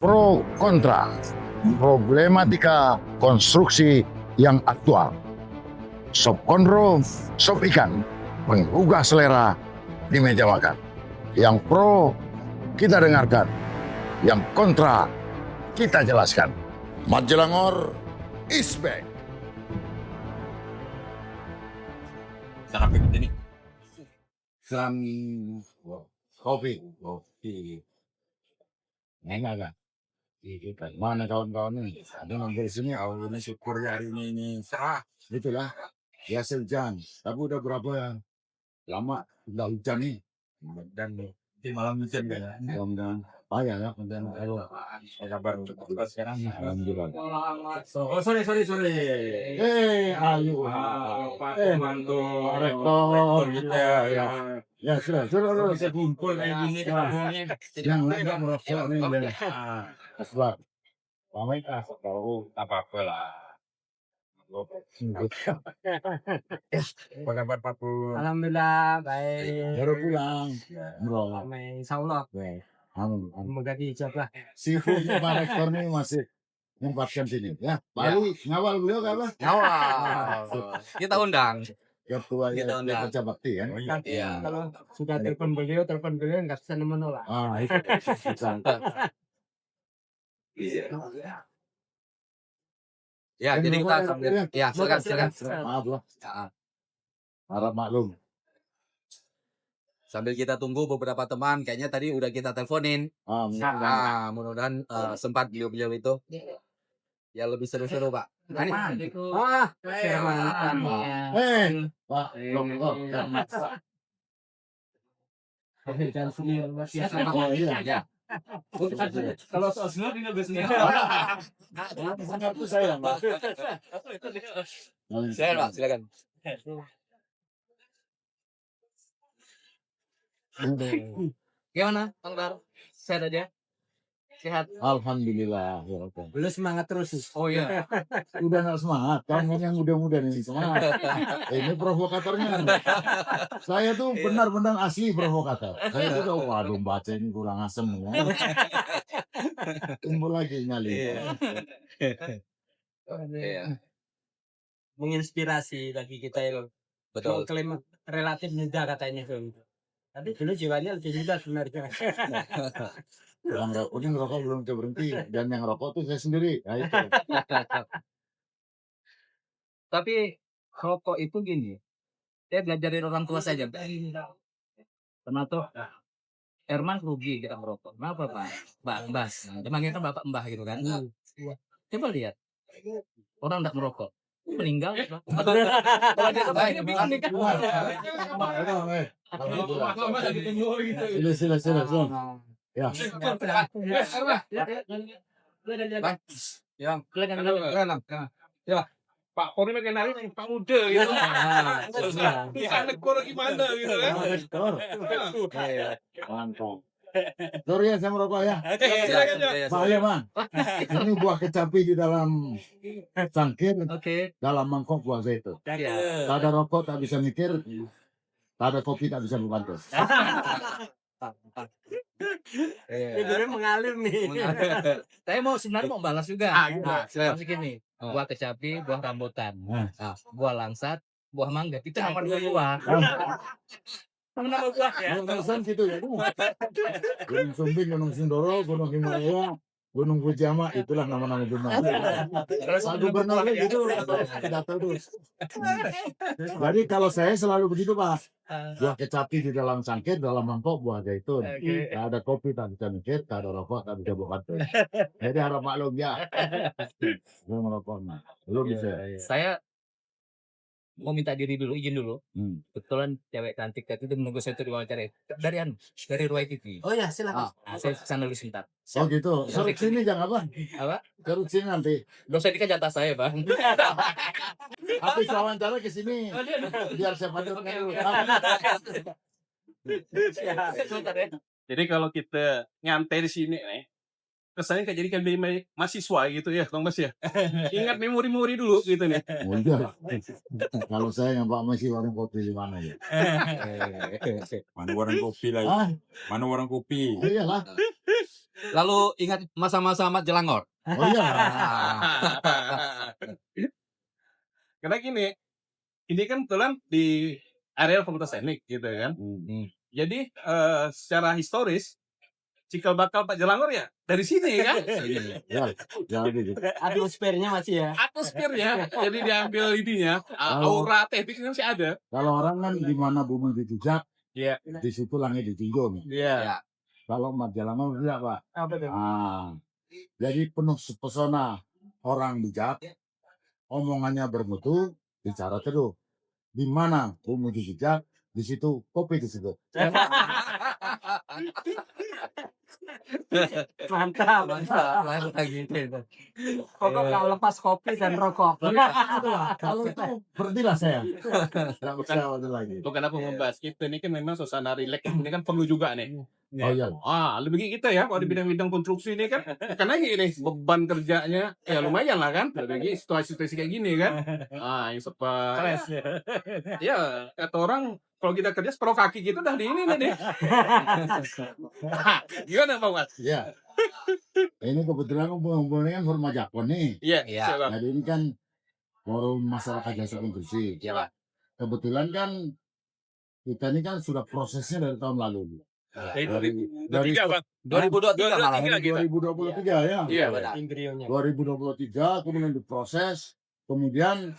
Pro kontra, problematika konstruksi yang aktual. Sop konro, sop ikan, menggugah selera di meja makan. Yang pro kita dengarkan, yang kontra kita jelaskan. Majelangor is back. Sangat ini. Kopi. Enggak. Mana kawan-kawan ini? Ada yang dari sini, ini syukur ya hari ini cerah. Itulah, biasa hujan. Tapi udah berapa lama udah hujan nih. Dan Di malam hujan kan ya. mudah-mudahan payah ya. Dan ayo, Kabar untuk kita sekarang. alhamdulillah. Oh, sorry. Ayo. Pak Mantu Rektor kita ya. Ya sudah. Bisa kumpul kayak gini kampungnya. Yang nggak merokok nih, udah. Asbak. Pamit tahu. Apa-apa lah. Apa kabar Pak Pur? Alhamdulillah baik. Baru pulang. Bro. Insya Allah. Amin. Semoga diijabah. Sifu Pak Rektor nih masih nyempatkan sini ya. Pak Ali ngawal beliau apa? Awal. Kita undang. Ketua Kita ya undang. kerja bakti kan? Iya. Kalau sudah telepon beliau nggak bisa menolak. Itu bisa. Ya, jadi kita sambil. Ya, silakan. Maaf lah. Ya, Harap maklum. sambil kita tunggu beberapa teman, kayaknya tadi udah kita teleponin. Mudah-mudahan sempat beliau itu. Ya lebih seru-seru, Pak. Nah, ini. Pak, oh iya. Ya. Kalau soal senang ini lebih senang. Sangat tuh saya, Pak. Silakan, Pak, silakan. Gimana, Bang Dar? Sehat aja? Sehat. Alhamdulillah. Ya, oke. Belum semangat terus. Oh iya. Udah nggak semangat, kamu yang muda-muda nih semangat. Ini provokatornya. Saya tuh benar-benar asli provokator. Saya tuh udah waduh baca ini kurang asem ya. Timbul lagi nyali. Iya. Menginspirasi bagi kita yang Betul. klaim relatif muda katanya. Tapi dulu jiwanya lebih muda sebenarnya. Yang ngerokok belum bisa berhenti dan yang ngerokok tuh saya sendiri. Nah, itu. Tapi rokok itu gini, saya belajar dari orang tua saja. Pernah tuh Herman rugi kita merokok. Kenapa Pak? Mbak Mbas. Dia manggilnya Bapak Mbah gitu kan. Coba lihat. Orang tidak merokok. Meninggal. Kalau dia baik, Sila. Ya. yang Pak Polri mengenali Pak Muda gitu. Di anak gua gimana gitu kan. Mantap. Sorry ya saya merokok ya. Silakan ya. Bahaya bang. Ini buah kecapi di dalam cangkir, Oke. dalam mangkok buah zaitun. Ya. Tak ada rokok tak bisa mikir, tak ada kopi tak bisa membantu. Tidurnya mengalir nih. Saya sebenarnya mau balas juga. silakan. Masih gini, buah kecapi, buah rambutan, Nah. buah langsat, buah mangga. Itu nama buah. Nama buah ya. Yang terusan gitu ya. Gunung Sumbing, Gunung Sindoro, Gunung Himalaya, Gunung Pujama, itulah nama-nama gunung. Pak Gubernurnya gitu, tidak terus. Jadi kalau saya selalu begitu Pak. Buah kecapi di dalam cangkir, dalam mangkok buah zaitun. Oke. Tak ada kopi tak bisa mikir, tak ada rokok tak bisa buat. Jadi harap maklum ya. Belum merokok, nah. Belum bisa. Saya mau minta diri dulu, izin dulu. Kebetulan cewek cantik tadi itu menunggu saya untuk diwawancara. Dari Ruai TV. Oh ya silakan. Saya kesana dulu sebentar. Oh gitu. Suruh sini jangan apa? Apa? Suruh sini nanti. Dong saya ini kan jatah saya, Bang. Habis wawancara ke sini. Biar saya panggil dulu. Sebentar ya. Jadi kalau kita nyantai di sini nih, kesannya kayak jadi kan mahasiswa gitu ya, Bang Bas ya. Ingat memori-memori dulu gitu nih. Oh, iya. Kalau saya yang Pak masih warung kopi di mana ya? Mana warung kopi lagi? Ah, Mana warung kopi? iyalah. Lalu ingat masa-masa Mat Jelangor? Oh iya. Karena gini, ini kan kebetulan di area Fakultas Teknik gitu kan. Jadi secara historis cikal bakal Pak Jelangor ya dari sini kan. Ya, jadi gitu. Atmosfernya masih ya. Atmosfernya jadi diambil ininya, aura tekniknya masih ada. Kalau orang kan di mana bumi dijejak, Iya. di situ langit dijunjung. Iya. Kalau Mat Jelangor tidak, Pak. Apa tuh? Jadi penuh pesona, orang bijak, omongannya bermutu, bicara teduh. Di mana bumi dijejak, di situ kopi di situ. Mantap. Gitu. Pokok nggak lepas kopi dan rokok. Kalau itu berhentilah saya. Tidak bisa waktu lagi. Bukan apa membahas kita ini kan memang suasana rileks ini kan perlu juga nih. Oh iya. Lebih kita ya kalau di bidang-bidang konstruksi ini kan ini beban kerjanya ya lumayan lah kan. Bagi situasi-situasi kayak gini kan. Yang Stres ya. ya kata orang kalau kita kerja separuh kaki gitu dah di ini nih. Gimana Bang Mas? Ya. Ini kebetulan hubungannya kan Forum Jakon nih. Iya. Iya. Jadi ini kan forum masyarakat jasa konstruksi. Iya, Pak. Kebetulan kan kita ini kan sudah prosesnya dari tahun lalu. Dari Bang. 2023 malah. Iya, gitu. 2023 ya. Iya. Imbrionya. 2023 kemudian diproses, kemudian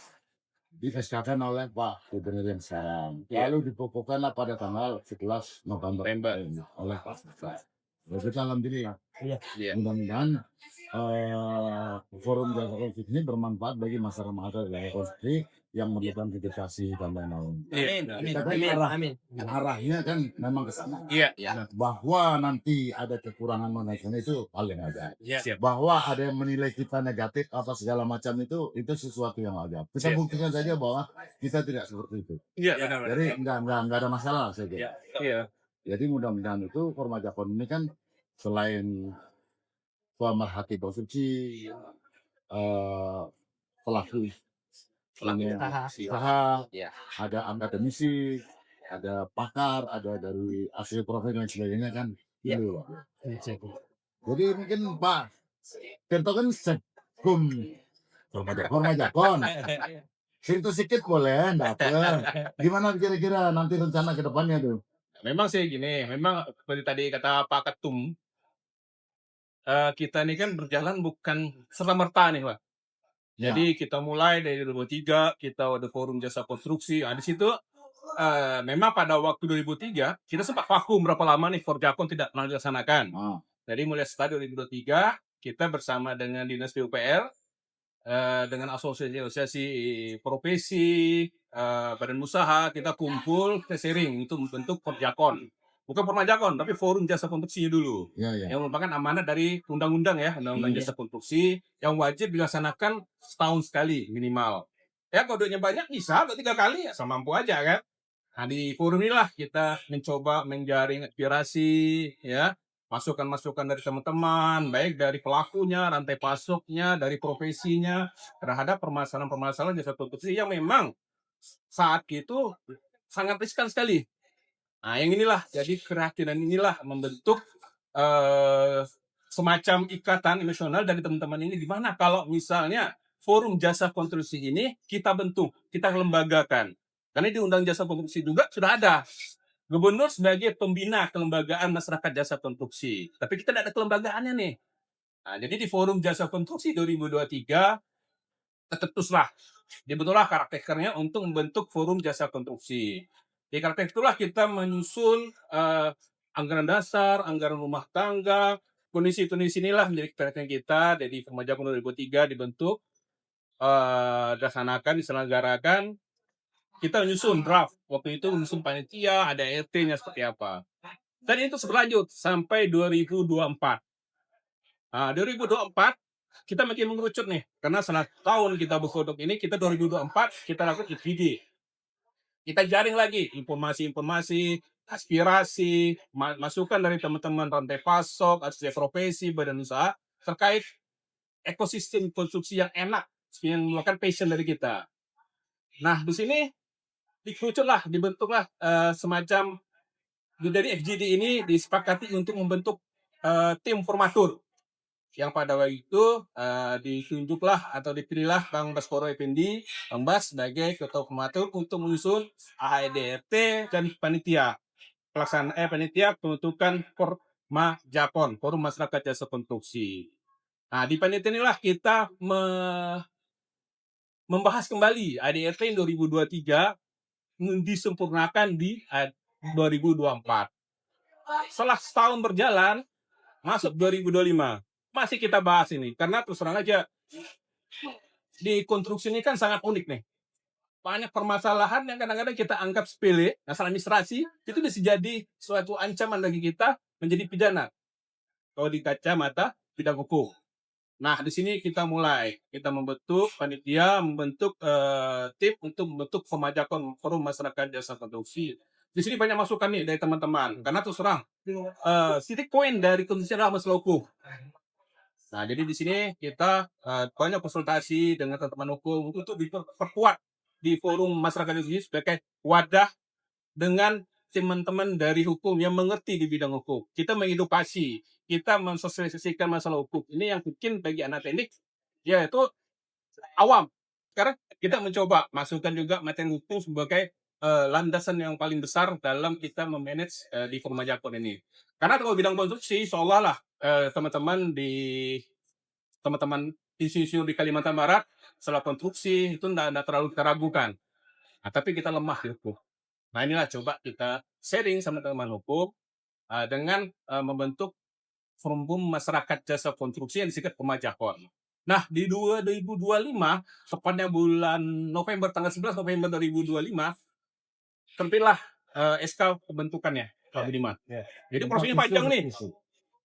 di-SK-kan oleh Pak Gubernur yang sekarang. Iya. Lalu dipokokkanlah pada tanggal 11 November oleh Pak Gubernur. Kita alhamdulillah. Iya. Mudah-mudahan forum jasa konstruksi ini bermanfaat bagi masyarakat jasa konstruksi yang memerlukan dedikasi dan lain-lain. Amin. Arahnya kan memang ke sana. Iya. Bahwa nanti ada kekurangan manusia itu paling ada. Iya. Bahwa ada yang menilai kita negatif apa segala macam itu sesuatu yang wajar. Kita Iya. buktikan saja bahwa kita tidak seperti itu. Iya, benar. Jadi enggak ada masalah saya kira. Iya. Jadi mudah-mudahan itu Forum Jakon ini kan selain pemerhati konstruksi, pelaku usaha, Iya. ada akademisi, ada pakar, ada dari asli profesi dan sebagainya kan. Iya. Gitu, Pak. Jadi mungkin Pak Tirto kan sekum Forum Jakon. Situ sedikit boleh, enggak apa. Gimana kira-kira nanti rencana ke depannya tuh? Memang sih gini, memang seperti tadi kata Pak Ketum, kita ini kan berjalan bukan serta-merta nih Pak. Jadi kita mulai dari 2003, kita ada forum jasa konstruksi. Di situ memang pada waktu 2003, kita sempat vakum berapa lama nih Forjakon tidak pernah dilaksanakan. Jadi mulai start 2023, kita bersama dengan Dinas PUPR, dengan asosiasi profesi, badan usaha, kita kumpul, kita sharing untuk membentuk Forjakon. Bukan Formajakon, tapi forum jasa konstruksi dulu. Iya. Yang merupakan amanat dari undang-undang ya, undang-undang jasa konstruksi yang wajib dilaksanakan setahun sekali minimal. Ya kalau duitnya banyak bisa 2-3 kali ya semampu aja kan. Nah di forum inilah kita mencoba menjaring aspirasi ya, masukan-masukan dari teman-teman, baik dari pelakunya, rantai pasoknya, dari profesinya terhadap permasalahan-permasalahan jasa konstruksi yang memang saat itu sangat riskan sekali. Nah, yang inilah, jadi keyakinan inilah membentuk semacam ikatan emosional dari teman-teman ini. Di mana kalau misalnya forum jasa konstruksi ini kita bentuk, kita lembagakan. Karena di Undang Jasa Konstruksi juga sudah ada. Gubernur sebagai pembina kelembagaan masyarakat jasa konstruksi. Tapi kita tidak ada kelembagaannya nih. Nah, jadi di forum jasa konstruksi 2023, tercetuslah, dibentuklah karakternya untuk membentuk forum jasa konstruksi. Di karakter itulah kita menyusun anggaran dasar, anggaran rumah tangga, kondisi-kondisi inilah menjadi perhatian kita. Jadi Formajakon 2003 dibentuk, dilaksanakan, diselenggarakan. Kita menyusun draft. Waktu itu menyusun panitia, ada RT-nya seperti apa. Dan itu berlanjut sampai 2024. Nah, 2024 kita makin mengerucut nih. Karena setelah tahun kita berkodok ini, kita 2024 kita lakukan IPD. Kita jaring lagi informasi-informasi, aspirasi, masukan dari teman-teman rantai pasok, asosiasi profesi, badan usaha, terkait ekosistem konstruksi yang enak, yang merupakan passion dari kita. Nah, di sini dibentuklah semacam dari FGD ini disepakati untuk membentuk tim formatur yang pada waktu itu ditunjuklah atau dipilihlah Bang Baskoro Effendi, Bang Bas sebagai ketua formatur untuk menyusun AHDRT dan panitia panitia pembentukan Jakon, Forum Masyarakat Jasa Konstruksi. Nah, di panitia inilah kita membahas kembali ADRT 2023 disempurnakan di 2024. Setelah setahun berjalan, masuk 2025. Masih kita bahas ini. Karena terus terang aja, di konstruksi ini kan sangat unik nih. Banyak permasalahan yang kadang-kadang kita anggap sepele, masalah administrasi, itu bisa jadi suatu ancaman bagi kita menjadi pidana. Kalau di kacamata bidang hukum. Nah, di sini kita membentuk panitia, membentuk tim untuk membentuk Jakon, Forum Masyarakat Jasa Konstruksi. Di sini banyak masukan nih dari teman-teman, karena terus terang titik poin dari konstruksi adalah masalah hukum. Nah, jadi di sini kita banyak konsultasi dengan teman-teman hukum untuk diperkuat di Forum Masyarakat Konstruksi sebagai wadah dengan teman-teman dari hukum yang mengerti di bidang hukum. Kita mengedukasi, kita mensosialisasikan masalah hukum. Ini yang mungkin bagi anak teknik, ya itu awam. Sekarang kita mencoba masukkan juga materi hukum sebagai landasan yang paling besar dalam kita memanage di Forum Jakon ini. Karena kalau bidang konstruksi, seolah lah teman-teman isu-isu di Kalimantan Barat, setelah konstruksi itu tidak terlalu teragukan. Nah, tapi kita lemah di hukum. Nah, inilah coba kita sharing sama teman-teman hukum dengan membentuk Forum Masyarakat Jasa Konstruksi yang disingkat Jakon. Nah, di 2025, tepatnya bulan November, tanggal 11 November 2025, terbitlah SK pembentukannya, Pak Budiman. Jadi prosesnya panjang nih.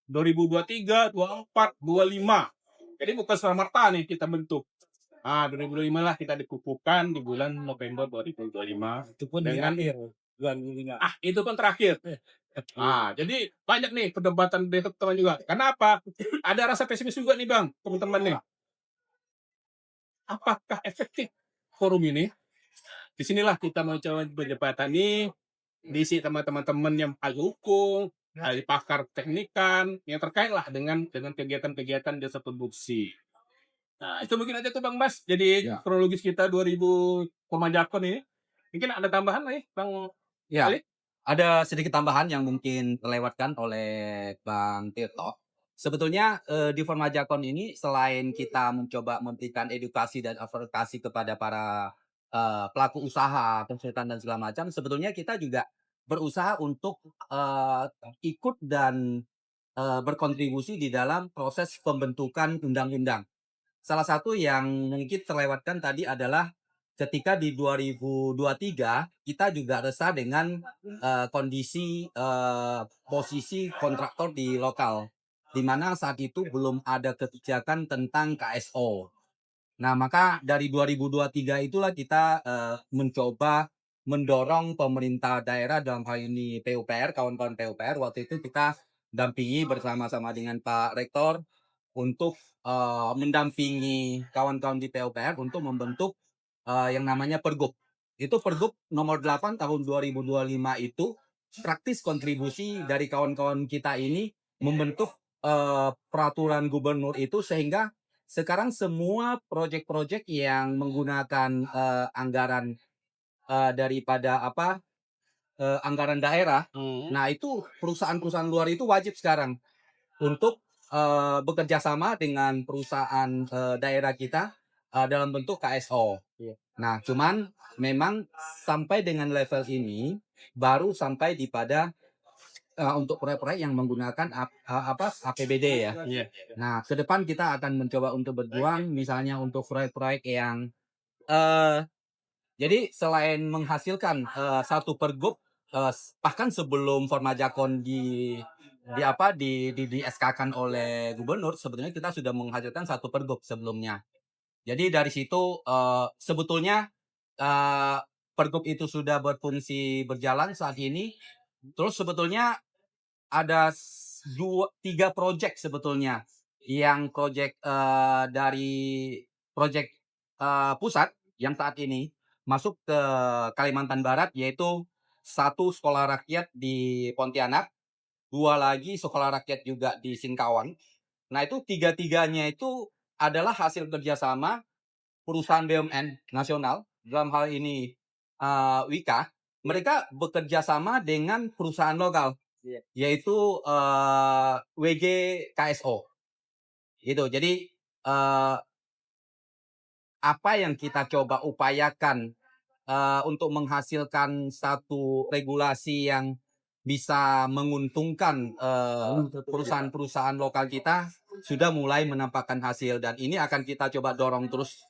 2023, 24, 25. Jadi bukan serta-merta nih kita bentuk. 2025 lah kita dikukuhkan di bulan November 2025. Itu pun dengan itu kan terakhir. Jadi banyak nih perdebatan dari teman juga. Kenapa? Ada rasa pesimis juga nih Bang, teman-teman nih. Apakah efektif forum ini? Disinilah kita mencoba menjembatani diisi teman-teman yang ahli hukum, ahli pakar teknikan, yang terkait lah dengan kegiatan-kegiatan jasa produksi. Nah, itu mungkin aja tuh Bang Bas. Jadi kronologis kita 2000 Jakon ini. Mungkin ada tambahan nih Bang Ali? Ada sedikit tambahan yang mungkin terlewatkan oleh Bang Tirto. Sebetulnya di Jakon ini selain kita mencoba memberikan edukasi dan advokasi kepada para pelaku usaha, konsultan dan segala macam, sebetulnya kita juga berusaha untuk ikut dan berkontribusi di dalam proses pembentukan undang-undang. Salah satu yang mungkin terlewatkan tadi adalah ketika di 2023 kita juga resah dengan kondisi posisi kontraktor di lokal, di mana saat itu belum ada kebijakan tentang KSO. Nah, maka dari 2023 itulah kita mencoba mendorong pemerintah daerah dalam hal ini PUPR, kawan-kawan PUPR. Waktu itu kita dampingi bersama-sama dengan Pak Rektor untuk mendampingi kawan-kawan di PUPR untuk membentuk yang namanya Pergub. Itu Pergub nomor 8 tahun 2025 itu praktis kontribusi dari kawan-kawan kita ini membentuk peraturan gubernur itu, sehingga sekarang semua proyek-proyek yang menggunakan anggaran daripada anggaran daerah, nah itu perusahaan-perusahaan luar itu wajib sekarang untuk bekerja sama dengan perusahaan daerah kita dalam bentuk KSO. Nah, cuman memang sampai dengan level ini baru sampai di pada untuk proyek-proyek yang menggunakan APBD ya. Nah, ke depan kita akan mencoba untuk berjuang misalnya untuk proyek-proyek yang jadi selain menghasilkan satu pergub, bahkan sebelum Jakon di SK-kan oleh gubernur, sebetulnya kita sudah menghasilkan satu pergub sebelumnya. Jadi dari situ sebetulnya pergub itu sudah berfungsi berjalan saat ini. Terus sebetulnya ada 3 proyek sebetulnya yang proyek dari proyek pusat yang saat ini masuk ke Kalimantan Barat, yaitu 1 sekolah rakyat di Pontianak, 2 lagi sekolah rakyat juga di Singkawang. Nah itu 3-tiganya itu adalah hasil kerjasama perusahaan BUMN nasional, dalam hal ini Wika. Mereka bekerja sama dengan perusahaan lokal, yaitu WG KSO. Gitu. Jadi apa yang kita coba upayakan untuk menghasilkan satu regulasi yang bisa menguntungkan perusahaan-perusahaan lokal kita sudah mulai menampakkan hasil, dan ini akan kita coba dorong terus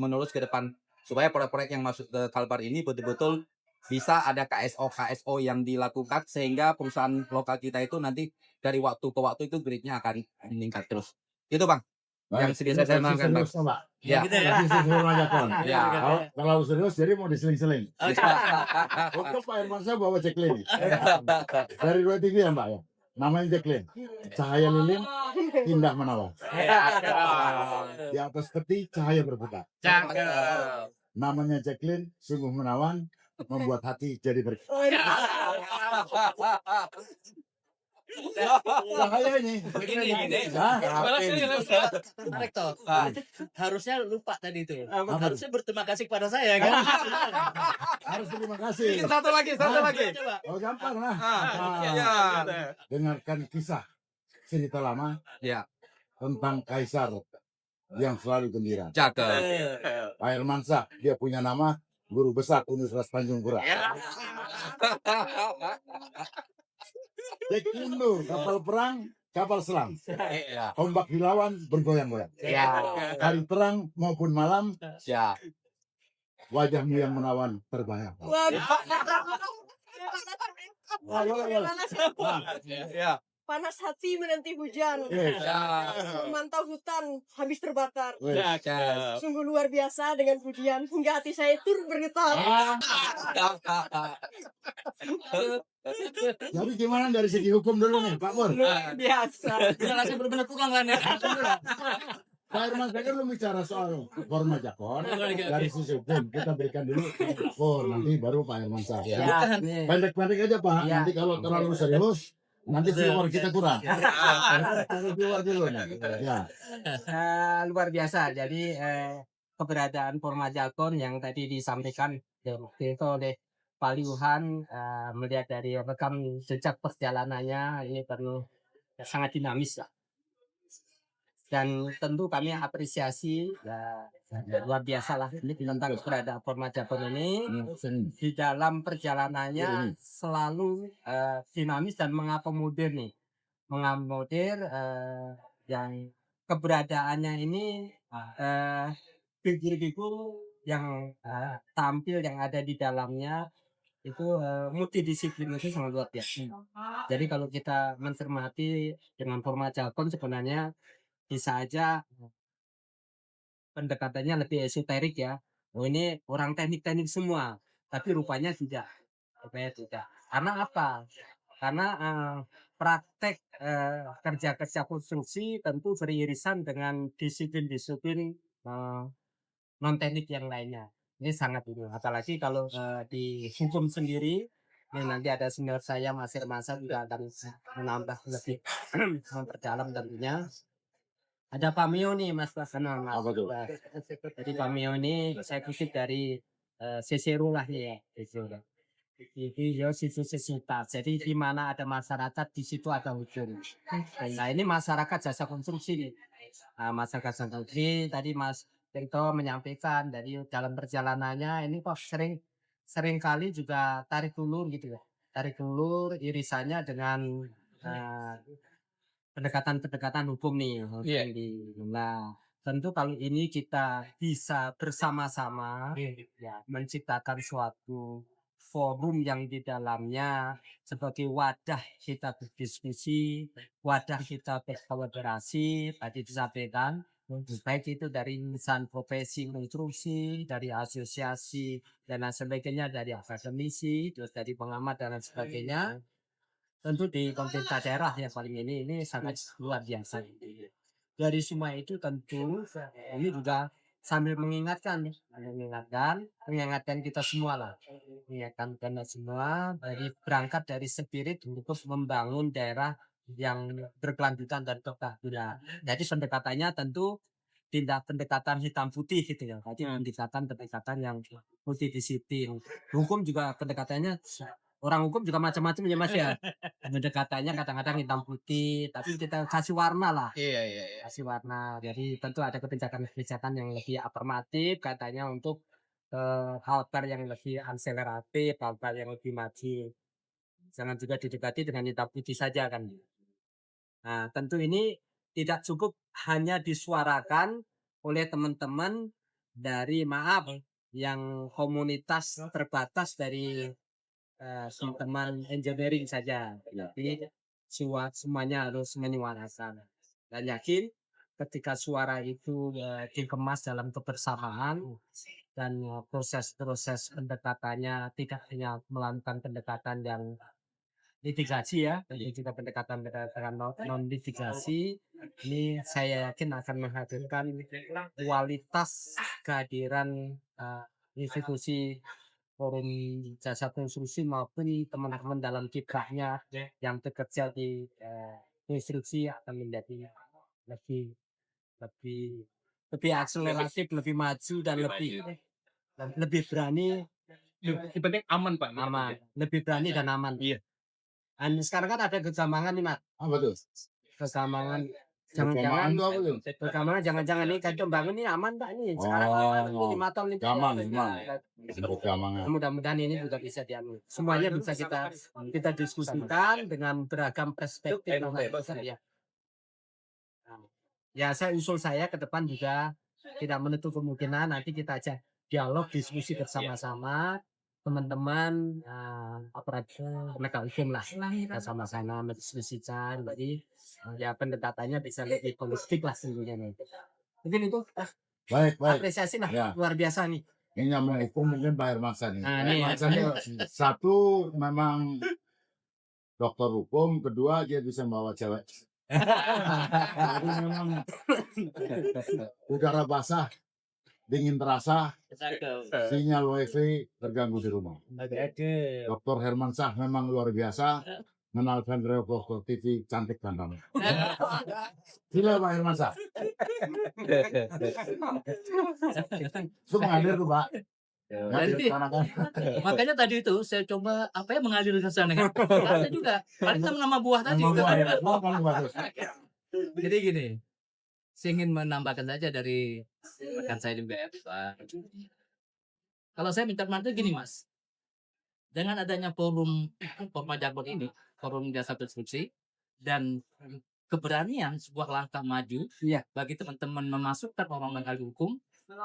menerus ke depan supaya proyek-proyek yang masuk ke Kalbar ini betul-betul bisa ada KSO yang dilakukan sehingga perusahaan lokal kita itu nanti dari waktu ke waktu itu grade-nya akan meningkat terus. Itu Bang. Yang sedih saya makan Bang. Serius, Pak. Ya. Gitu ya. Serius aja, Kon. Ya. Kalau serius jadi mau diseling-seling. Untuk Pak Hermansyah bawa Jacqueline. Dari 2 TV ya Mbak ya. Namanya Jacqueline. Cahaya lilin, indah menawan. Di atas peti cahaya berputar. Namanya Jacqueline, sungguh menawan, membuat hati jadi cahaya ini. Rektor, harusnya lupa tadi itu. Harusnya berterima kasih kepada saya kan. Harus terima kasih. Satu lagi. Coba. Oh gampang lah. Ya. Dengarkan kisah cerita lama Ya. tentang kaisar yang selalu gembira. Cakep. Pak Hermansyah, dia punya nama guru besar Universitas Tanjung Pura. Indo, kapal perang, kapal selam. Ya. Ombak dilawan bergoyang-goyang. Ya. Hari terang maupun malam, Ya. wajahmu yang menawan terbayang. Ya. Panas hati menanti hujan, memantau hutan habis terbakar. Sungguh luar biasa dengan pujian hingga hati saya turut bergetar. Jadi gimana dari segi hukum dulu nih, Pak Pur? Biasa. Penjelasan benar-benar kurang kan ya. Pak Hermansyah kan belum bicara soal forma jakon. Dari sisi hukum kita berikan dulu nanti baru Pak Hermansyah. Pendek-pendek aja Pak. Nanti kalau terlalu serius nanti viewer kita kurang. Viewer dulu nih. Ya. Luar biasa. Jadi keberadaan Forma Jakon yang tadi disampaikan waktu itu oleh Pak Liuhan, melihat dari rekam jejak perjalanannya ini perlu sangat dinamis lah. Dan tentu kami apresiasi luar biasa lah ini tentang keberadaan Forma Jakon ini di dalam perjalanannya selalu dinamis dan mengakomodir yang keberadaannya ini figur-figur yang tampil yang ada di dalamnya itu multidisiplin itu sangat luar biasa. Jadi kalau kita mencermati dengan Forma Jakon sebenarnya bisa aja pendekatannya lebih esoterik ya. Oh ini orang teknik-teknik semua, tapi rupanya tidak. Karena apa? Karena praktek kerja-kerja konstruksi tentu beririsan dengan disiplin-disiplin non teknik yang lainnya. Ini sangat ini. Apalagi kalau di hukum sendiri, ini nanti ada senior saya Mas Hermansyah juga akan menambah lebih memperdalam tentunya. Ada Pak Mio nih Mas kenal Mas. Apa tuh? Jadi Pak Mio ini saya kutip dari Cicero lah ya. Itu sisitas. Jadi di mana ada masyarakat di situ ada hukum. Nah ini masyarakat jasa konstruksi nih. Nah, masyarakat jasa konstruksi tadi Mas Tirto menyampaikan dari dalam perjalanannya ini kok sering kali juga tarik ulur gitu ya. Tarik ulur irisannya dengan pendekatan hukum nih. Nah, tentu kalau ini kita bisa bersama-sama ya menciptakan suatu forum yang di dalamnya sebagai wadah kita berdiskusi, wadah kita berkolaborasi, tadi disampaikan baik itu dari insan profesi konstruksi, dari asosiasi dan lain sebagainya, dari akademisi, terus dari pengamat dan lain sebagainya. Tentu di pemerintah daerah yang paling ini sangat luar biasa. dari semua itu tentu ini juga sambil mengingatkan kita semua lah, mengingatkan kita semua dari berangkat dari spirit untuk membangun daerah yang berkelanjutan dan berkeadilan. Jadi pendekatannya tentu tidak pendekatan hitam putih gitu ya, jadi pendekatan yang multidisiplin. Hukum juga pendekatannya, orang hukum juga macam-macam ya Mas ya. Pendekatannya kadang-kadang hitam putih, tapi kita kasih warna lah. Iya. Kasih warna. Jadi tentu ada kebijakan-kebijakan yang lebih afirmatif katanya untuk hal-hal yang lebih akseleratif, hal-hal yang lebih maju. Jangan juga didekati dengan hitam putih saja kan. Nah, tentu ini tidak cukup hanya disuarakan oleh teman-teman dari yang komunitas terbatas dari teman engineering saja, tapi semuanya harus menyuarakan. Dan yakin ketika suara itu dikemas dalam kebersamaan dan proses-proses pendekatannya tidak hanya melakukan pendekatan yang litigasi ya, jadi kita pendekatan non litigasi ini saya yakin akan menghadirkan kualitas kehadiran institusi forum jasa konstruksi maupun teman-teman dalam kiprahnya yang bekerja di konstruksi akan menjadi lebih lebih lebih akseleratif, lebih maju dan lebih berani, Yang penting aman Pak. lebih berani dan aman. Iya. Dan sekarang kan ada kegambangan nih Mat. Apa tuh? Kegambangan Kegamangan tuh apa tuh? Kegambangan jangan-jangan ini kan bangun ini aman Pak ini. Sekarang Oh, 5 tahun ini. gaman. Kegamangan. Mudah-mudahan ini juga bisa diambil. Semuanya bisa kita diskusikan dengan beragam perspektif. Ya. Ya saya usul saya ke depan juga tidak menutup kemungkinan nanti kita aja dialog diskusi bersama-sama teman-teman aparat penegak hukum lah, kita sama-sama mendiskusikan, jadi ya pendekatannya bisa lebih holistik lah tentunya nih. Mungkin itu Baik. apresiasi lah Ya. luar biasa nih. Ini yang menghukum mungkin Pak Hermansyah nih. Nah, Pak nih, Hermansyah ini satu memang dokter hukum, kedua dia bisa membawa cewek. Jadi memang udara basah, dingin terasa, sinyal wifi terganggu di rumah. Dr. Hermansyah memang luar biasa, mengenalkan Revo TV cantik dan ramah. Gila Pak Hermansyah. Itu mengalir tuh Pak. Makanya tadi itu saya coba mengalir ke sana. Ada juga paling sama nama buah tadi. Jadi gini, saya ingin menambahkan saja dari rekan saya di BFA. Kalau saya minta mantu gini Mas, dengan adanya forum Jakpro ini, forum jasa konstruksi dan keberanian sebuah langkah maju bagi teman-teman memasukkan orang ahli hukum,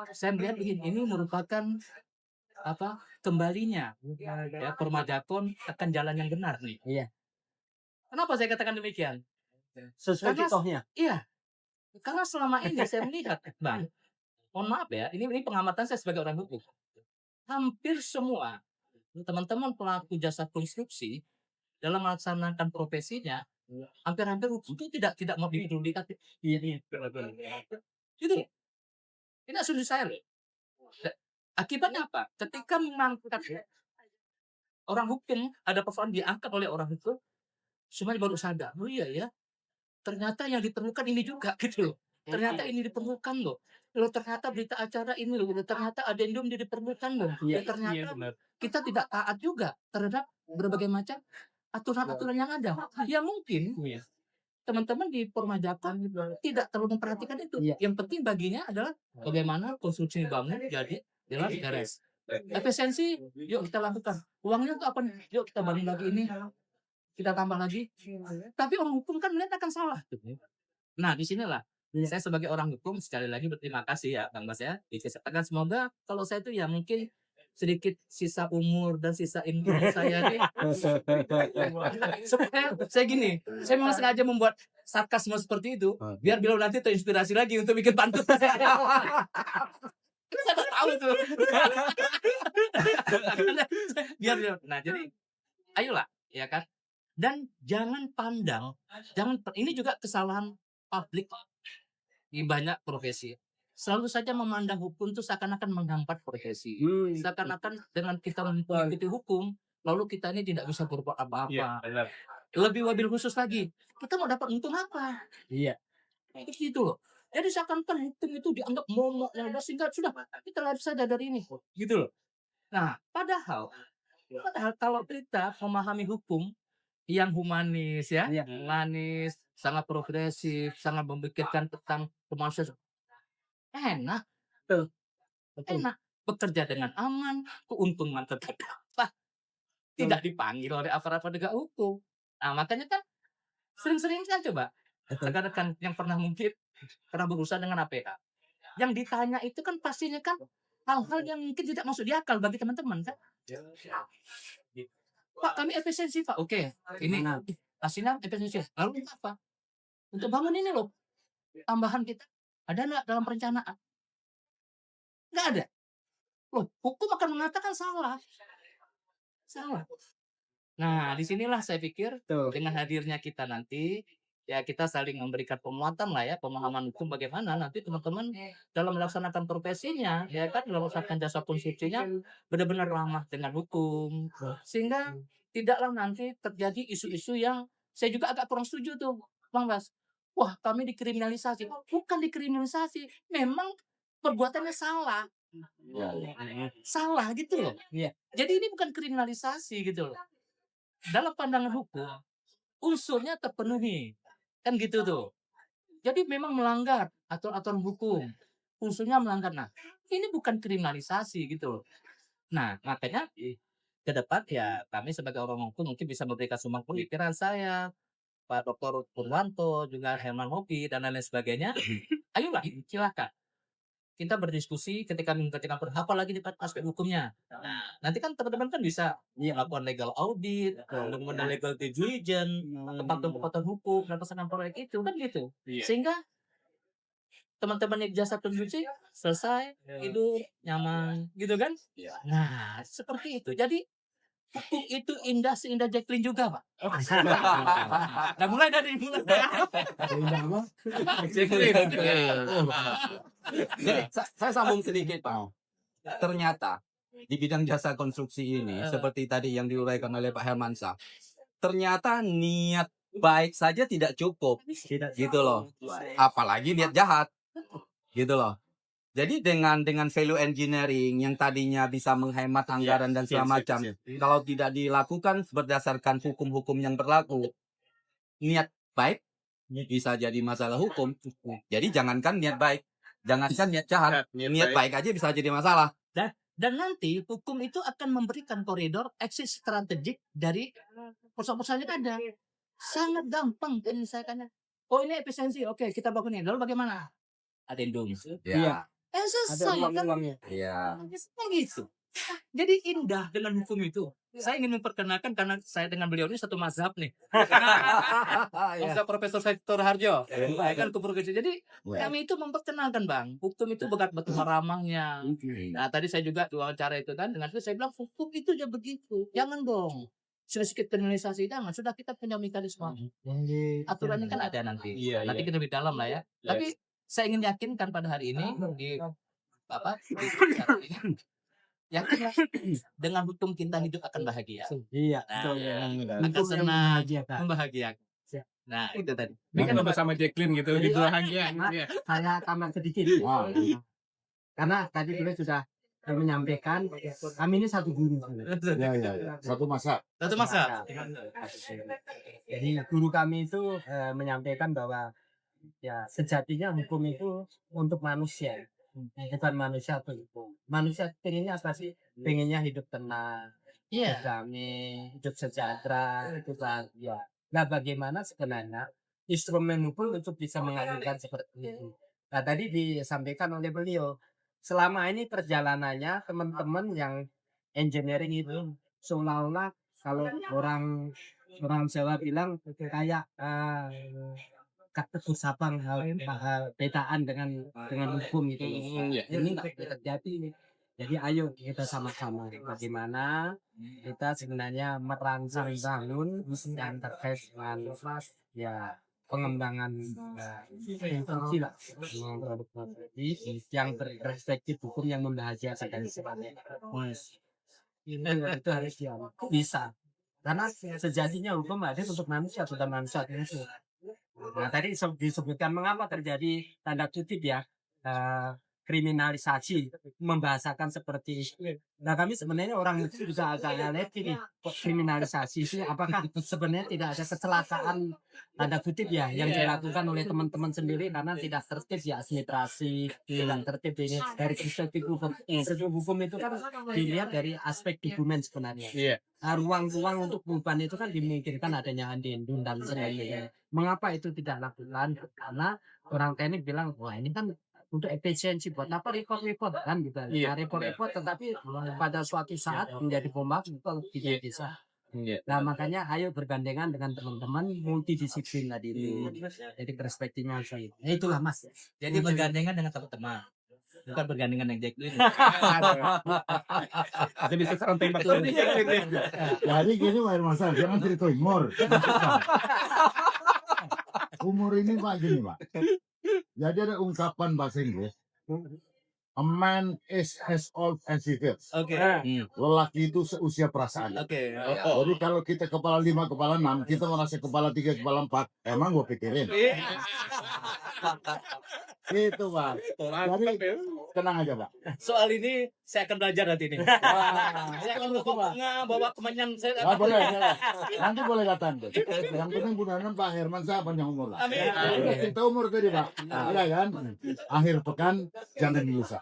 saya melihat ini merupakan kembalinya ya Jakpro akan jalan yang benar nih. Iya. Kenapa saya katakan demikian? Sesuai contohnya. Iya. Karena selama ini saya melihat, Bang, mohon maaf ya, ini pengamatan saya sebagai orang hukum. Hampir semua teman-teman pelaku jasa konstruksi dalam melaksanakan profesinya, hampir-hampir hukum itu tidak mau dipedulikan. Iya. Itu tidak sulit saya loh. Akibatnya apa? Ketika mengangkat orang hukum, ada persoalan diangkat oleh orang hukum, semuanya baru sadar. Oh iya ya, ternyata yang diperlukan ini juga gitu loh. Ternyata ini diperlukan loh. Loh ternyata berita acara ini loh. Ternyata adendum diperlukan loh. Ternyata kita tidak taat juga terhadap berbagai macam aturan-aturan yang ada. Ya mungkin teman-teman di Forum Jakpro tidak terlalu memperhatikan itu. Yang penting baginya adalah bagaimana konstruksi dibangun jadi jelas beres. Efisiensi, yuk kita lakukan. Uangnya untuk apa? Yuk kita bangun lagi ini. Kita tambah lagi. Tapi orang hukum kan melihat akan salah. Nah, disinilah saya sebagai orang hukum sekali lagi berterima kasih ya Bang Mas ya. Dikatakan semoga kalau saya itu ya mungkin sedikit sisa umur dan sisa ilmu saya nih. Supaya saya gini, saya memang sengaja membuat sarkasme seperti itu biar beliau nanti terinspirasi lagi untuk bikin pantun. Saya tahu tuh. Biar nah jadi ayolah ya kan. Dan jangan pandang, ini juga kesalahan publik. banyak profesi. Selalu saja memandang hukum itu seakan-akan menghambat profesi. Seakan-akan dengan kita mengikuti hukum, lalu kita ini tidak bisa berbuat apa-apa. benar. Lebih wabil khusus lagi, kita mau dapat untung apa? Iya. Kayak gitu loh. Jadi seakan-akan hukum itu dianggap momok, sehingga sudah kita lari saja dari ini, gitu loh. Nah, padahal kalau kita memahami hukum yang humanis ya, humanis, sangat progresif, sangat memikirkan tentang kemanusiaan, enak, tuh, enak, bekerja dengan aman, keuntungan tetap dapat, tidak dipanggil oleh aparat penegak hukum. Nah, makanya kan sering-sering kan coba rekan-rekan yang pernah mungkin pernah berurusan dengan APK, yang ditanya itu kan pastinya kan hal-hal yang mungkin tidak masuk di akal bagi teman-teman kan. Pak, kami efisiensi Pak. Oke, ini hasilnya efisiensi. Lalu apa? Untuk bangun ini loh, tambahan kita ada nggak dalam perencanaan? Nggak ada. Loh, hukum akan mengatakan salah. Salah. Nah, disinilah saya pikir dengan hadirnya kita nanti, ya kita saling memberikan penguatan lah ya, pemahaman hukum bagaimana nanti teman-teman dalam melaksanakan profesinya, ya kan, dalam melaksanakan jasa konstruksinya benar-benar ramah dengan hukum, sehingga tidaklah nanti terjadi isu-isu yang saya juga agak kurang setuju tuh, Bang Bas. Wah, kami dikriminalisasi. Bukan dikriminalisasi, memang perbuatannya salah. Salah gitu loh. Jadi ini bukan kriminalisasi gitu loh. Dalam pandangan hukum, unsurnya terpenuhi. Kan gitu tuh. Jadi memang melanggar aturan hukum. Unsurnya melanggar. Nah, ini bukan kriminalisasi gitu loh. Nah, makanya ke depan ya kami sebagai orang hukum mungkin bisa memberikan sumbang pemikiran saya, Pak Dr. Purwanto, juga Herman Hobi, dan lain sebagainya. Ayolah, silakan. Kita berdiskusi ketika mengerjakan apa lagi di aspek hukumnya. Nah, nanti kan teman-teman kan bisa melakukan legal audit, kemudian legal due diligence, kepatuhan hukum, dan pesanan proyek itu kan gitu. Sehingga teman-teman yang jasa konstruksi selesai, tidur, nyaman, gitu kan? Nah, seperti itu. Jadi hukum itu indah seindah Jacqueline juga, Pak. Nah, mulai dari Indah apa? Jadi, saya sambung sedikit, Pak. Ternyata di bidang jasa konstruksi ini, seperti tadi yang diuraikan oleh Pak Hermansyah, ternyata niat baik saja tidak cukup, gitu loh. Apalagi niat jahat, gitu loh. Jadi dengan value engineering yang tadinya bisa menghemat anggaran dan segala macam, kalau tidak dilakukan berdasarkan hukum-hukum yang berlaku, niat baik bisa jadi masalah hukum. Jadi jangankan niat baik, jangankan niat jahat, niat baik aja bisa jadi masalah. Dan nanti hukum itu akan memberikan koridor exit strategik dari persoalan-persoalan yang ada. Sangat gampang menyelesaikannya. Oh, ini efisiensi, oke kita bangun ini. Lalu bagaimana? Adendum. Ya. Selesai kan? Iya. Gitu. Jadi indah dengan hukum itu. Saya ingin memperkenalkan karena saya dengan beliau ini satu mazhab nih. Mazhab Profesor Sektor Harjo. Kan keprogresi. Jadi kami itu memperkenalkan Bang, hukum itu betul ramahnya. Nah tadi saya juga wawancara itu kan, dengan itu saya bilang hukum itu ya begitu. Jangan dong sedikit kriminalisasi, jangan. Sudah kita punya mekanisme. Aturannya kan ada nanti. Nanti kita lebih dalam lah ya. Tapi saya ingin yakinkan pada hari ini di yakinlah dengan hukum kita hidup akan bahagia. Iya. Akan senang, membahagiakan. Nah itu tadi. Ini kan bersama Jacqueline gitu, di bahagia. Saya tambah sedikit. Karena tadi beliau sudah menyampaikan kami ini satu guru. Ya. Satu masa. Jadi guru kami itu menyampaikan bahwa ya sejatinya hukum itu untuk manusia, bukan manusia atau hukum. Manusia pengennya apa sih? Pengennya hidup tenang, damai, hidup sejahtera, itu ya. Nah bagaimana sebenarnya instrumen hukum untuk bisa menghadirkan seperti itu? Nah tadi disampaikan oleh beliau, selama ini perjalanannya teman-teman yang engineering itu seolah-olah kalau orang Jawa bilang kayak tegur sapang hal petaan dengan hukum itu. Ini nggak terjadi. Jadi ayo kita sama-sama bagaimana kita sebenarnya merangsang bangun yang terkait dengan ya pengembangan institusi lah, produk yang berperspektif hukum yang membahagiakan dan sebagainya. Itu harus dia bisa, karena sejatinya hukum hadir untuk manusia, sudah manusia itu. Nah, tadi disebutkan mengapa terjadi tanda kutip ya kriminalisasi, membahasakan seperti nah kami sebenarnya orang itu juga agak lihat ini kriminalisasi itu apakah sebenarnya tidak ada kecelakaan tanda kutip ya yang dilakukan oleh teman-teman sendiri karena tidak tertib ya administrasi, tidak tertib ini dari perspektif hukum. Hukum itu kan dilihat dari aspek dokumen sebenarnya. Ruang-ruang untuk perubahan itu kan dimungkinkan adanya adendum dan sebagainya. Mengapa itu tidak lakukan? Karena orang teknik bilang wah ini kan untuk efisiensi, buat apa report kan gitu. Nah, report tetapi pada suatu saat menjadi bomba itu tidak bisa. Nah makanya ayo bergandengan dengan teman-teman multidisiplin tadi itu. Jadi perspektifnya saya itulah Mas. Jadi bergandengan dengan teman-teman, bukan bergandengan dengan Jack Lin. Jadi bisa serang tembak. Jadi gini Pak Irmansyah, jangan cerita humor. Humor ini Pak gini Pak. Jadi ada ungkapan bahasa Inggris, a man has all and she feels. Oke. Lelaki itu seusia perasaan. Oke. Jadi kalau kita kepala 5, kepala 6, kita merasa kepala 3, kepala 4, emang gue pikirin. Itu Pak. Jadi tenang aja Pak. Soal ini saya akan belajar nanti nih. Saya akan bawa kemenyan saya. Nah, boleh. Nanti boleh datang tuh. Yang penting mudah-mudahan Pak Hermansyah panjang umur lah. Amin. Kita umur tadi Pak. Ada kan? Akhir pekan jangan dilusa.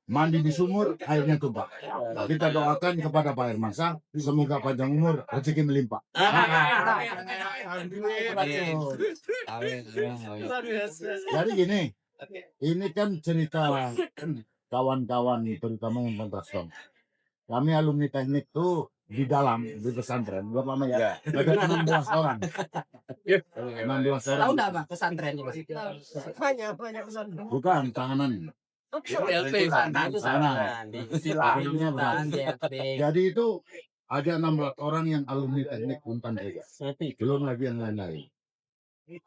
Mandi di sumur airnya tumpah. Kita doakan kepada Pak Hermansyah semoga panjang umur, rezeki melimpah. Jadi gini, ini kan cerita kawan-kawan terutama yang pentaskom. Kami alumni teknik tuh di dalam di pesantren berapa banyak ya? Ada 16 orang. 16 orang. Tahu enggak Pak pesantren ini Mas? Banyak pesantren. Bukan tanganan. Jadi itu ada 16 orang yang alumni teknik Untan juga. Belum lagi yang lain-lain.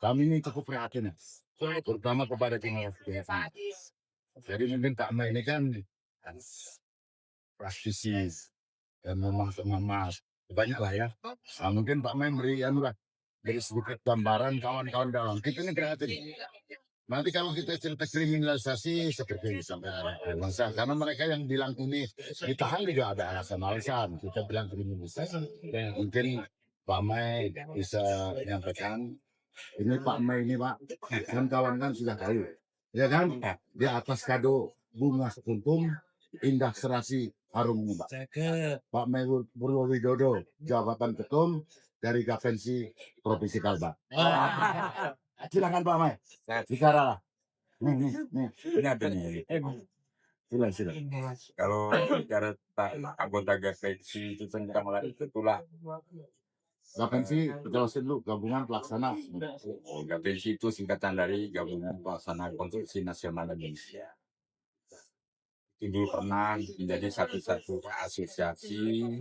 Kami ini cukup prihatin ya. Terutama kepada Tinggal. Jadi mungkin Kak Ma ini kan praktisi dan memang mengemas banyak lah ya. Nah, mungkin Pak Ma beri dari sedikit gambaran kawan-kawan dalam. Kita ini prihatin. Nanti kalau kita cerita kriminalisasi seperti yang disampaikan Mas, karena mereka yang bilang ini ditahan juga ada alasan-alasan. Kita bilang kriminalisasi. Mungkin Pak Mai bisa menyampaikan. Ini Pak Mai ini Pak, kan kawan kan sudah tahu, ya kan? Di atas kado bunga sekuntum, indah serasi harum Pak. Pak Mai Purwowidodo, jabatan ketum dari Gavensi Provinsi Kalbar. Silakan Pak Mai, bicara lah. Nih. Ini ada nih. Silakan. Kalau bicara anggota Gavensi itu tentang itulah. Gavensi, jelasin dulu gabungan pelaksana. Gavensi itu singkatan dari Gabungan Pelaksana Konstruksi Nasional Indonesia. Itu dulu pernah menjadi satu-satu asosiasi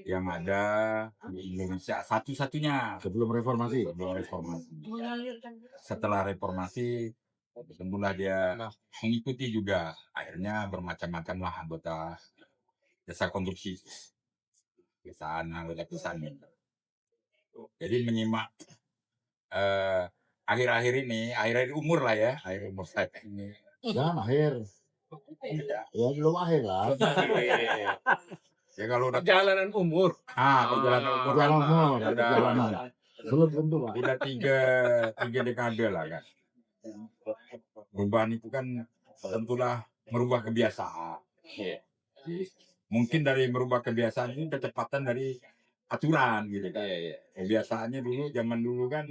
yang ada di Indonesia, satu-satunya Sebelum reformasi. Setelah reformasi tentulah dia mengikuti juga, akhirnya bermacam-macam lah anggota jasa konstruksi anggota perusahaan. Jadi menyimak akhir-akhir ini, akhir umur lah ya, akhir umur saya ini. Jangan akhir. Ya belum akhir lah. Ya kalau udah Perjalanan umur. perjalanan umur kan, Perjalanan. Belum tentu Pak. udah tiga dekade lah kan. Perubahan itu kan tentulah merubah kebiasaan. Mungkin dari merubah kebiasaan ini kecepatan dari aturan gitu kan. Kebiasaannya dulu, zaman dulu kan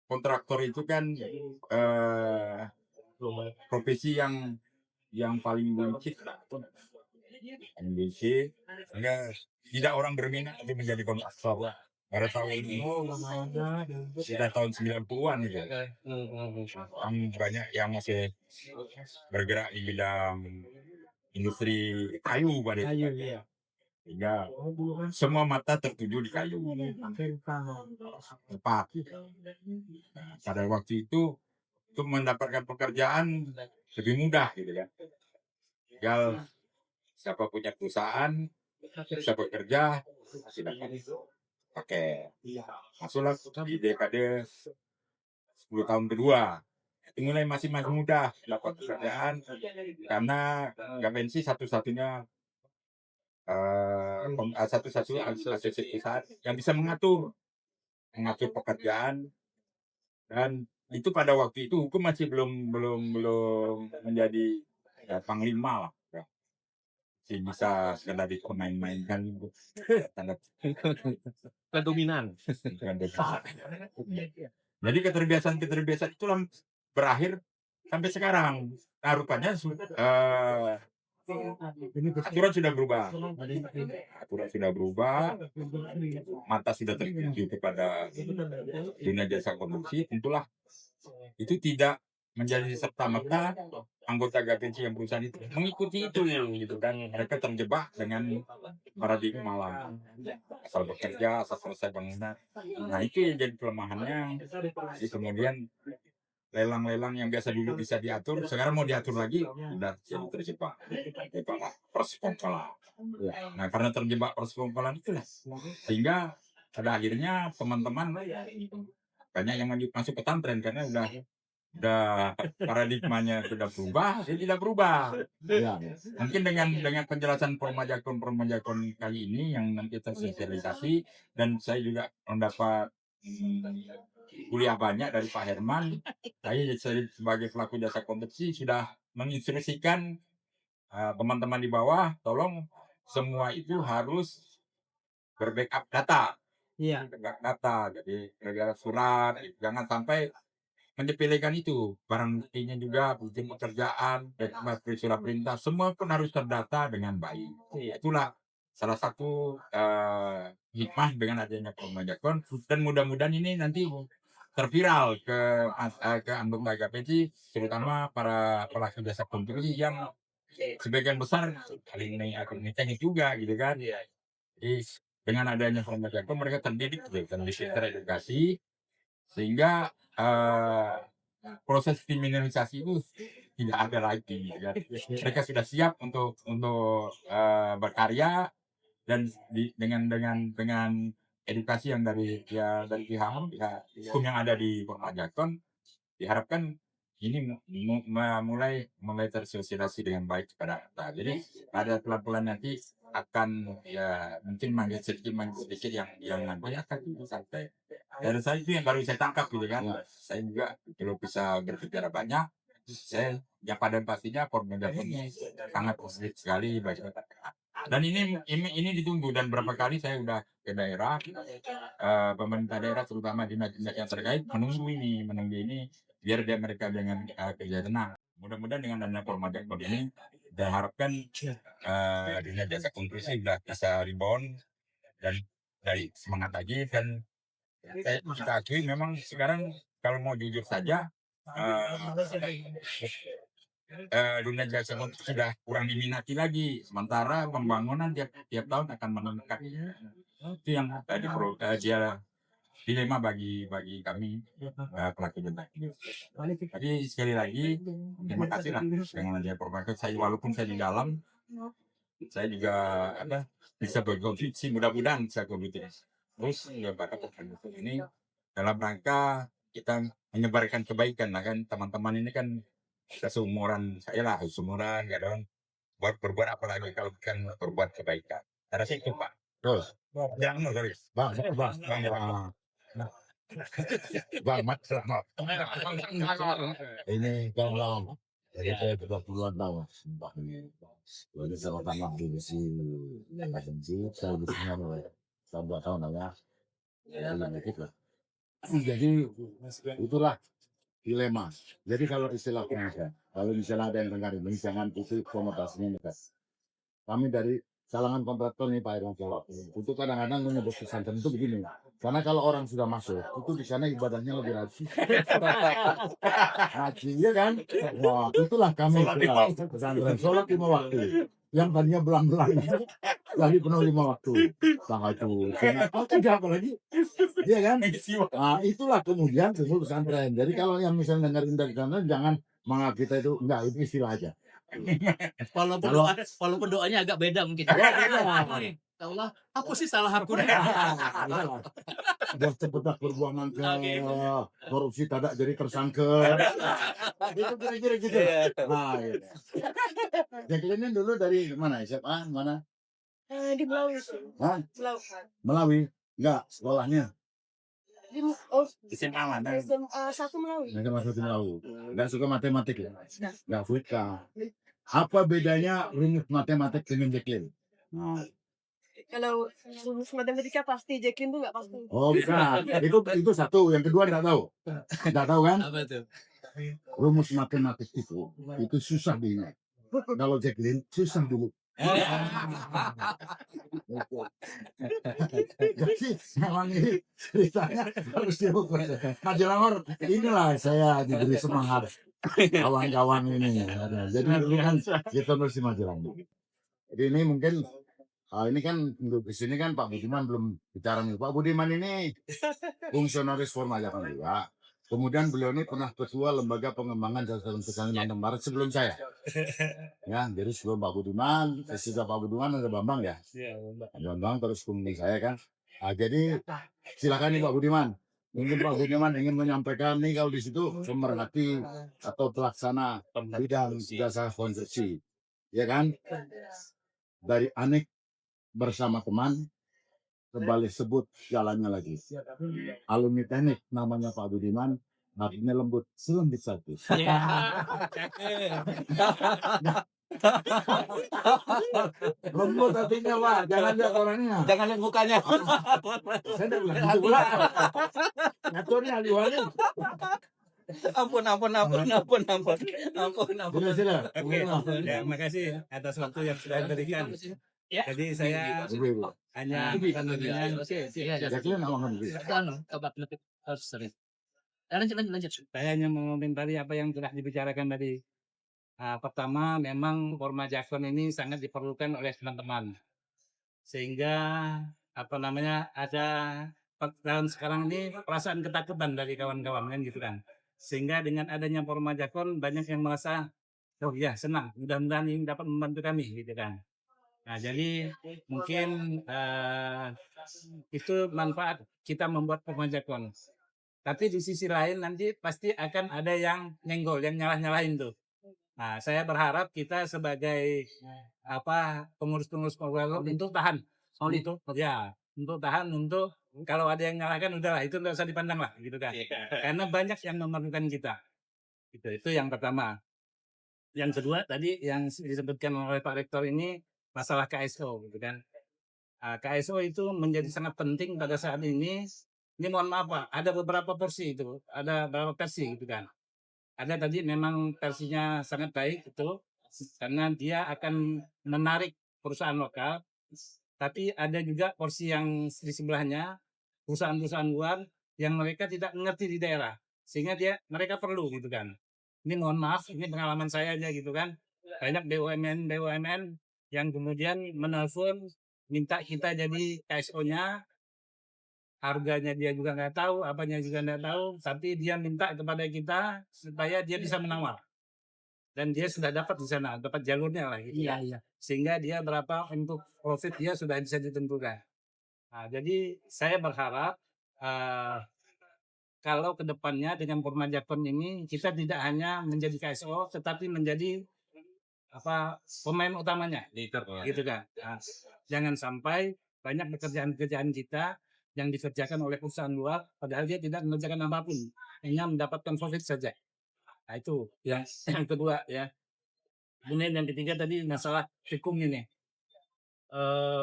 kontraktor itu kan profesi yang paling licik lah. Licik, sehingga tidak orang berminat untuk menjadi kontraktor. Pada tahun 90-an gitu. Banyak yang masih bergerak di bidang industri kayu pada itu. sehingga semua mata tertuju di kayu. Tepat. Nah, pada waktu itu untuk mendapatkan pekerjaan lebih mudah gitu kan. Tinggal siapa punya perusahaan, bisa bekerja, masih dapat pakai. Masuklah di dekade 10 tahun kedua. Itu mulai masih mudah dapat pekerjaan karena Gapensi satu-satunya asosiasi perusahaan yang bisa mengatur pekerjaan, dan itu pada waktu itu hukum masih belum menjadi panglima lah. Masih bisa sekedar dimain-mainkan gitu. Kedominan. Jadi keterbiasaan itu berakhir sampai sekarang. Nah, rupanya aturan sudah berubah. Mata sudah tertuju kepada dunia jasa konstruksi. Tentulah itu tidak menjadi serta-merta anggota Gapensi yang perusahaan itu mengikuti itu gitu kan. Mereka terjebak dengan paradigma lama, asal bekerja, asal selesai bangunan. Nah, itu yang jadi kelemahannya. Jadi kemudian lelang-lelang yang biasa dulu bisa diatur, sekarang mau diatur lagi, udah jadi terjebak persekongkolan. Nah, karena terjebak persekongkolan itu, sehingga pada akhirnya teman-teman banyak yang masuk pesantren karena udah paradigmanya sudah berubah, dia tidak berubah. Ya. Mungkin dengan penjelasan permajakon kali ini yang nanti tersosialisasi, dan saya juga mendapat kuliah banyak dari Pak Herman. Saya sebagai pelaku jasa konstruksi sudah menginstruksikan teman-teman di bawah, tolong semua itu harus berbackup data. Iya. Backup data, jadi negara surat, jangan sampai menyepelekan itu. Barang buktinya juga, bukti pekerjaan, surat perintah, semua pun harus terdata dengan baik. Itulah salah satu hikmah dengan adanya permajakon, dan mudah-mudahan ini nanti terviral ke anggota Gapensi, terutama para pelaku jasa konstruksi yang sebagian besar kali ini teknik juga gitu kan. Jadi dengan adanya permajakon mereka terdidik teredukasi, sehingga proses kriminalisasi itu tidak ada lagi. Ya. Mereka sudah siap untuk berkarya, dan dengan edukasi yang dari pihak hukum yang ada di Permajakon, diharapkan ini mulai tersosialisasi dengan baik kepada kita. Jadi pada pelan-pelan nanti akan mungkin manggil sedikit yang nanti akan sampai. Dari saya itu yang baru saya tangkap gitu kan. Saya juga belum bisa berbicara banyak. Saya yang pada pastinya Permajakon sangat positif sekali bagi masyarakat. Dan ini ditunggu, dan berapa kali saya udah ke daerah, pemerintah daerah terutama dinas-dinas yang terkait menunggu ini biar mereka dengan kerja tenang. Mudah-mudahan dengan dana Permajakon ini diharapkan dunia jasa konstruksi sudah bisa rebound dan dari semangat lagi. Dan kita akui memang sekarang kalau mau jujur saja, dunia jasa konstruksi sudah kurang diminati lagi, sementara pembangunan tiap tahun akan meningkat. Itu yang dia dilema bagi kami pelaku jasa. Jadi sekali lagi terima kasih lah dengan adanya Permajakon. Saya walaupun saya di dalam, saya juga bisa berkontribusi, mudah-mudahan bisa kontribusi terus pada Permajakon ini dalam rangka kita menyebarkan kebaikan lah kan. Teman-teman ini kan seumuran saya lah, seumuran ya dong. Berbuat apa lagi kalau bukan berbuat kebaikan. Ada sih itu Pak. Terus. Jangan sorry. Bang. Bang, Mat, selamat. Ini kalau lama, jadi saya 30-an tahun. Jadi saya pertama di Gapensi, saya di sini selama 2 tahun lah ya. Dikit lah. Jadi itulah dilema. Jadi kalau istilahnya, kalau misalnya ada yang dengar ini, jangan itu konotasinya negatif. Kami dari kalangan kontraktor nih Pak Irwan Jawab. Itu kadang-kadang menyebut pesantren itu begini. Karena kalau orang sudah masuk, itu di sana ibadahnya lebih rajin. Haji ya kan? Wah, itulah kami pesantren sholat 5 waktu. yang tadinya belang-belang lagi penuh 5 waktu. Tanggal itu. Oh, tidak apa lagi? Iya kan? Nah, itulah kemudian timbul pesantren. Jadi kalau yang misalnya dengerin dari sana jangan menganggap kita itu enggak, itu istilah aja. Walaupun Kalau- walaupun doanya agak beda mungkin. Ya, beda. Ya Allah, apa sih salah aku nih? Biar cepat berbuangan ke korupsi tidak jadi tersangka. Itu kira-kira gitu. Nah, gitu. Jacqueline dulu dari mana? SMA mana? Di Melawi sih. Hah? Melawi. Melawi? Enggak, sekolahnya. SMA mana? SMA 1 Melawi. Nggak masuk di Melawi. Enggak suka matematik ya? Enggak suka. Apa bedanya rumus matematik dengan Jacqueline? Kalau lulus matematika pasti, Jacqueline tuh nggak pasti. Oh, bukan. Itu satu. Yang kedua enggak tahu. Enggak tahu kan? Apa tuh? Rumus matematik itu susah diingat. Kalau Jacqueline susah dulu. Jadi memang ini ceritanya harus diukur. Nah, Jelamar, inilah saya diberi semangat kawan-kawan ini. Jadi dulu kan kita mesti Magelang. Jadi ini mungkin ini kan untuk di sini kan Pak Budiman belum bicara nih. Pak Budiman ini fungsionaris Formajakan juga. Kemudian beliau ini pernah ketua lembaga pengembangan jasa untuk Kalimantan Barat sebelum saya. Ya, jadi sebelum Pak Budiman, sesudah Pak Budiman ada Bambang ya. Bambang terus kemudian saya kan. Nah, jadi silakan nih Pak Budiman. Mungkin Pak Budiman ingin menyampaikan nih kalau di situ pemerhati atau pelaksana bidang jasa konstruksi, ya kan? Dari Anik bersama teman kembali sebut jalannya lagi. Alumni teknik namanya Pak Budiman, hatinya lembut, selembut satu. Lembut hatinya Pak, jangan lihat orangnya. Jangan lihat mukanya. Saya udah bilang gitu pula. Ngaturnya diwali. Ampun. Sila. Oke, ya, makasih atas waktu yang sudah diberikan. Jadi saya hanya Jacqueline ngomong gitu. saya hanya mengomentari apa yang telah dibicarakan tadi. Pertama, memang Forma Jakson ini sangat diperlukan oleh teman-teman, sehingga ada tahun sekarang ini perasaan ketakutan dari kawan-kawan kan gitu kan. Sehingga dengan adanya Forma Jakson banyak yang merasa oh ya senang, mudah-mudahan ini dapat membantu kami gitu kan. Nah, jadi mungkin itu manfaat kita membuat Forma Jakson. Tapi di sisi lain nanti pasti akan ada yang nyenggol, yang nyalah-nyalahin tuh. Nah, saya berharap kita sebagai pengurus-pengurus Forma untuk tahan. Untuk tahan, untuk kalau ada yang nyalahkan udahlah itu nggak usah dipandang lah gitu kan. Karena banyak yang memerlukan kita. Itu yang pertama. Yang kedua tadi yang disebutkan oleh Pak Rektor ini masalah KSO gitu kan. KSO itu menjadi sangat penting pada saat ini. Ini mohon maaf Pak, ada beberapa versi itu, ada beberapa versi gitu kan. Ada tadi memang versinya sangat baik itu karena dia akan menarik perusahaan lokal. Tapi ada juga porsi yang di sebelahnya perusahaan-perusahaan luar yang mereka tidak mengerti di daerah sehingga mereka perlu gitu kan. Ini mohon maaf, ini pengalaman saya aja gitu kan. Banyak BUMN yang kemudian menelpon minta kita jadi KSO-nya. Harganya dia juga nggak tahu, apanya juga nggak tahu, tapi dia minta kepada kita supaya dia bisa menawar. Dan dia sudah dapat di sana, dapat jalurnya lah gitu. Iya. Sehingga dia berapa untuk profit dia sudah bisa ditentukan. Nah, jadi saya berharap kalau kedepannya dengan Forma Jakson ini kita tidak hanya menjadi KSO, tetapi menjadi pemain utamanya, gitu kan. Nah, jangan sampai banyak pekerjaan-pekerjaan kita yang dikerjakan oleh perusahaan luar, padahal dia tidak mengerjakan apapun, hanya mendapatkan profit saja. Nah, itu yang kedua ya. Kemudian yang ketiga tadi masalah hukum ini.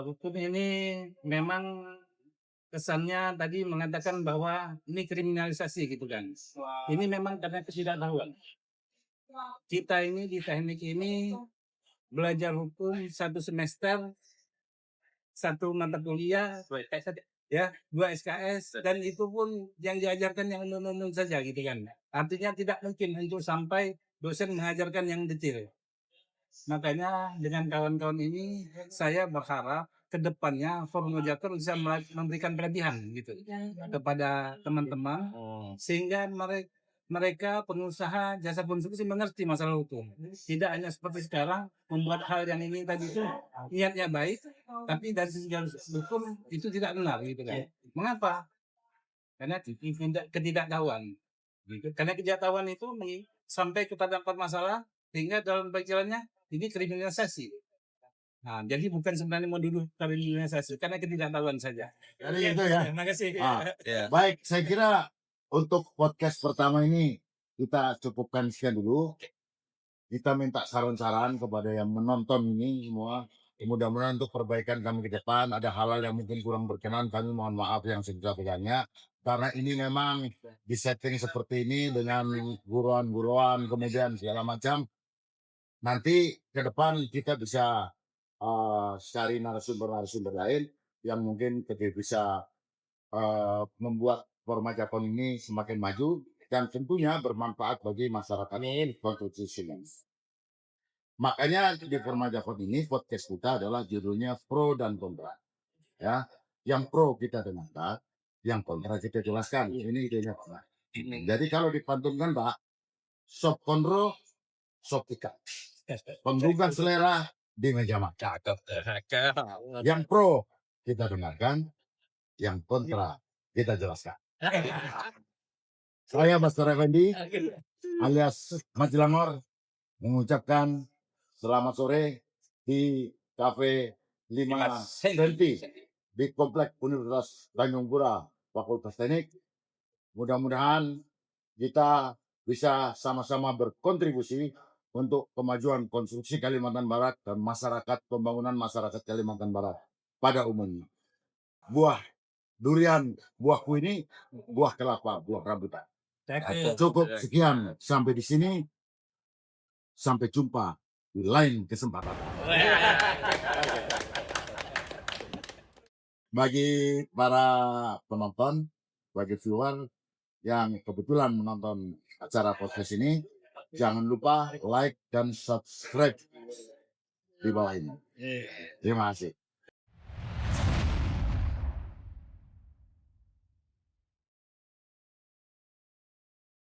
Hukum ini memang kesannya tadi mengatakan bahwa ini kriminalisasi gitu kan. Ini memang karena ketidaktahuan. Kita ini di teknik ini belajar hukum 1 semester, 1 mata kuliah, 2 SKS, dan itu pun yang diajarkan yang umum saja gitu kan. Artinya tidak mungkin untuk sampai dosen mengajarkan yang detail. Makanya dengan kawan-kawan ini saya berharap ke depannya Forum Mojaker bisa memberikan pelatihan gitu kepada teman-teman sehingga mereka pengusaha jasa konstruksi mengerti masalah hukum. Tidak hanya seperti sekarang membuat hal yang ini tadi itu niatnya baik, tapi dari segi hukum itu tidak benar gitu kan. Mengapa? Karena ketidaktahuan. Gitu. Karena ketidaktahuan itu sampai kepada masalah sehingga dalam pikirannya ini kriminalisasi. Nah, jadi bukan sebenarnya mau dulu kriminalisasi karena ketidaktahuan saja. Jadi itu ya. Terima kasih. Baik, saya kira untuk podcast pertama ini kita cukupkan sekian dulu. Kita minta saran-saran kepada yang menonton ini semua. Mudah-mudahan untuk perbaikan kami ke depan ada hal-hal yang mungkin kurang berkenan, kami mohon maaf yang sebesar-besarnya. Karena ini memang di setting seperti ini dengan buruan-buruan kemudian segala macam. Nanti ke depan kita bisa cari narasumber-narasumber lain yang mungkin bisa membuat Forma Jakon ini semakin maju dan tentunya bermanfaat bagi masyarakat konstruksi semen. Makanya di Forma Jakon ini podcast kita adalah judulnya pro dan kontra. Ya, yang pro kita dengarkan, yang kontra kita jelaskan. Ini idenya Pak. Jadi kalau dipantunkan Pak, sop konro, sop ikan. Penggugah selera di meja makan. Yang pro kita dengarkan, yang kontra kita jelaskan. Saya Master Effendi alias Majlangor mengucapkan selamat sore di Cafe 5 Senti di Komplek Universitas Tanjung Pura Fakultas Teknik. Mudah-mudahan kita bisa sama-sama berkontribusi untuk kemajuan konstruksi Kalimantan Barat dan masyarakat pembangunan masyarakat Kalimantan Barat pada umumnya. Buah durian, buah kuini, buah kelapa, buah rambutan. Cukup sekian sampai di sini. Sampai jumpa di lain kesempatan. Bagi para penonton, bagi viewer yang kebetulan menonton acara podcast ini, jangan lupa like dan subscribe di bawah ini. Terima kasih.